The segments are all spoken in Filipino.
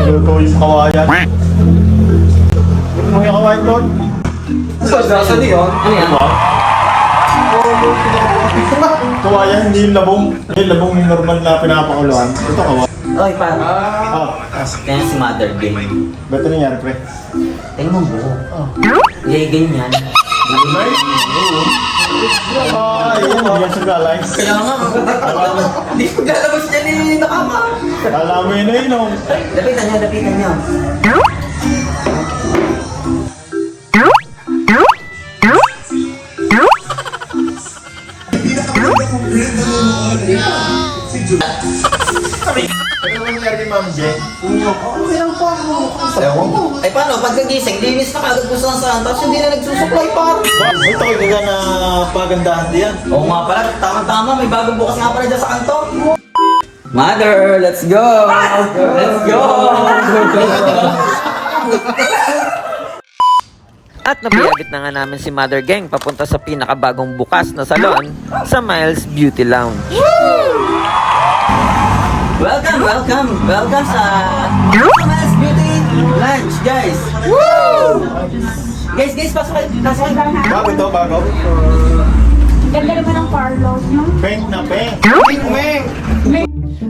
Luto yung kawayan. Ano yung kawayan doon? Saan yun? Ano yan? Kawayan, hindi yung labong. Yung labong yung normal na pinapakuluan. Ito kawayan. Oy, pa. Kaya si Mother Game. Ba't ito nangyari, pre? Tingnan mo buhok. Yay, ganyan. Ay, yan, yan sa galay. Kaya nga. Hindi ko lalabas dyan eh, nakama. Alam mo yun, no? Dapitan niyo, dapitan niyo. Ano nangyari, Ma'am Jen? Ay paano, pagkagising, linis na kagad kung saan tapos hindi na nagsusupply pa. Ito kayo gaga na pagandahan diyan. Oo nga pala, tama-tama, may bagong bukas nga pala dyan sa kanto. Mother, let's go! Let's go! At napiyagit na nga namin si Mother Gang papunta sa pinakabagong bukas na salon sa Miles Beauty Lounge. Welcome sa Miles Beauty Lounge, guys. Guys, pasok kayo. Bago ito, bago. Ganda naman ang Carlos, no? Pink na pink.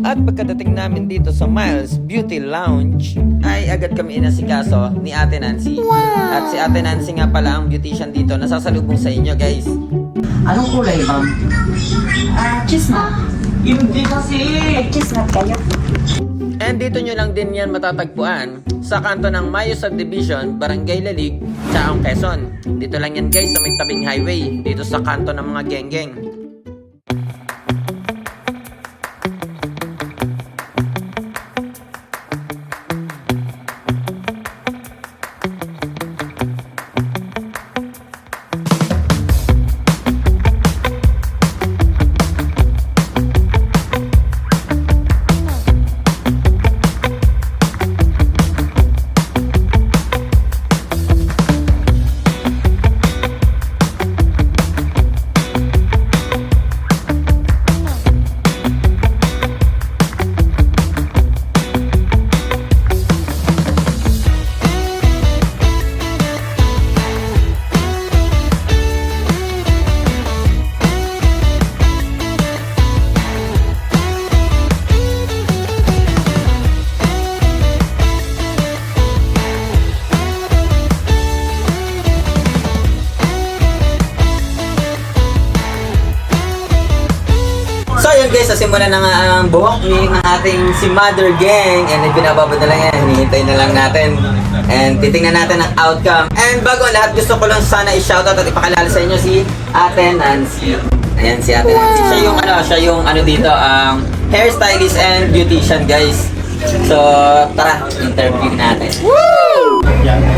At pagkadating namin dito sa Miles Beauty Lounge, ay agad kami inasikaso ni Ate Nancy. At si Ate Nancy nga pala ang beautician dito na sasalubong sa inyo, guys. Anong kulay, ma'am? Chestnut. Hindi kasi. Chestnut kayo. And dito nyo lang din yan matatagpuan sa kanto ng Mayo Subdivision, Barangay Lalig, Chaong, Quezon. Dito lang yan, guys, sa may tabing highway, dito sa kanto ng mga geng-geng. So yun guys, nasimulan na nga ang buhok ng ating si Mother Gang. And binababa na lang yan, hinihintay na lang natin. And titingnan natin ang outcome. And bago ang lahat, gusto ko lang sana i-shoutout at ipakilala sa inyo si Ate Nancy. Ayan si Ate Nancy. Siya yung ano dito, hairstylist and beautician, guys. So tara, interview natin.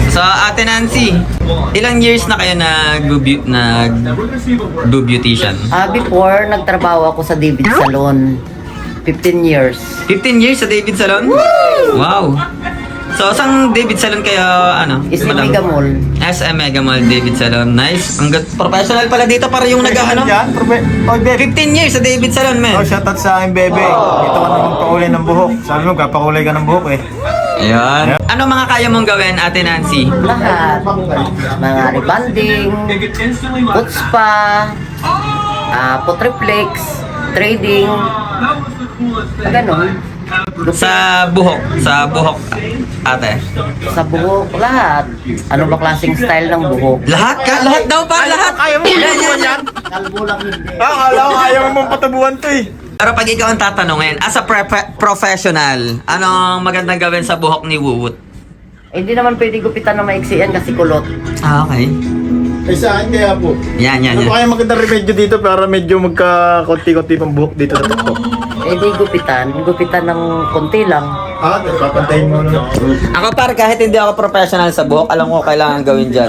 So Ate Nancy, ilang years na kayo nag-beautician? Before, nagtrabaho ako sa David Salon. 15 years. 15 years sa David Salon? Wow! So, saan David Salon kayo, SM Mega Mall. SM Mega Mall, David Salon. Nice. Ang professional pala dito para yung Yan, oh, bebe. 15 years sa David Salon, Oh, man. shoutout sa akin, bebe. Dito ka na magpakulay ng buhok. Sabi mo, kapakulay ka ng buhok eh. Ayan. Ano mga kaya mong gawin, Ate Nancy? Lahat. Mga rebanding, foot spa, putreflex, trading, ganon. Sa buhok, ate. Sa buhok, lahat. Ano ba klaseng style ng buhok? Lahat ka? Lahat daw pa? Lahat? Kaya mo patabuhan yan? Kalbo lang hindi. Akala ko kaya mo mong patabuhan to eh. Pero pag ikaw ang tatanungin, as a professional, anong magandang gawin sa buhok ni Wuwut? Hindi naman pwede gupitan na maiksiyan kasi kulot. Ah, okay. Eh sa akin kaya po. Yan. Ano ba kaya magandang remedyo dito para medyo magka-konti-konti pang buhok dito sa tuktok? Hindi gupitan ng konti lang. Papantayin mo na. Ako par, kahit hindi ako professional sa buhok, alam ko kailangan gawin dyan.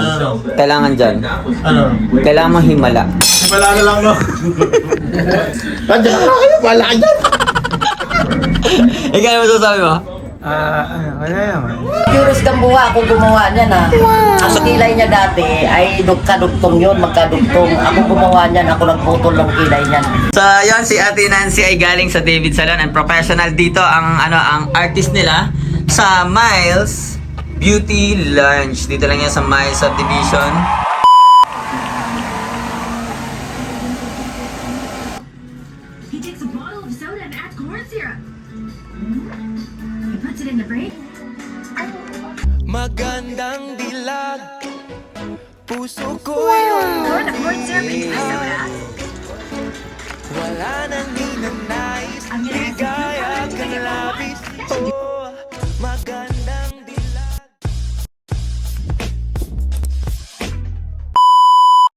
Kailangan dyan. Ano? Kailangan mo himala. Wala na lang, no? Nandiyan na kayo, wala ka dyan. Ikaw ano masasabi mo? Wala naman. Curious kang buha kung gumawa niya na. Ang kilay niya dati ay kadugtong yun, magkadugtong. Ako gumawa niyan, ako nagputol ng kilay niyan. So, yun, si Ate Nancy ay galing sa David Salon and professional dito ang ang artist nila Sa Miles Beauty Lounge. Dito lang yan sa Miles Subdivision. He takes a bottle of soda and adds corn syrup. He puts it in the fridge. Magandang dilag, puso ko yun. Pour the corn syrup into the soda. Wala nang hinanap.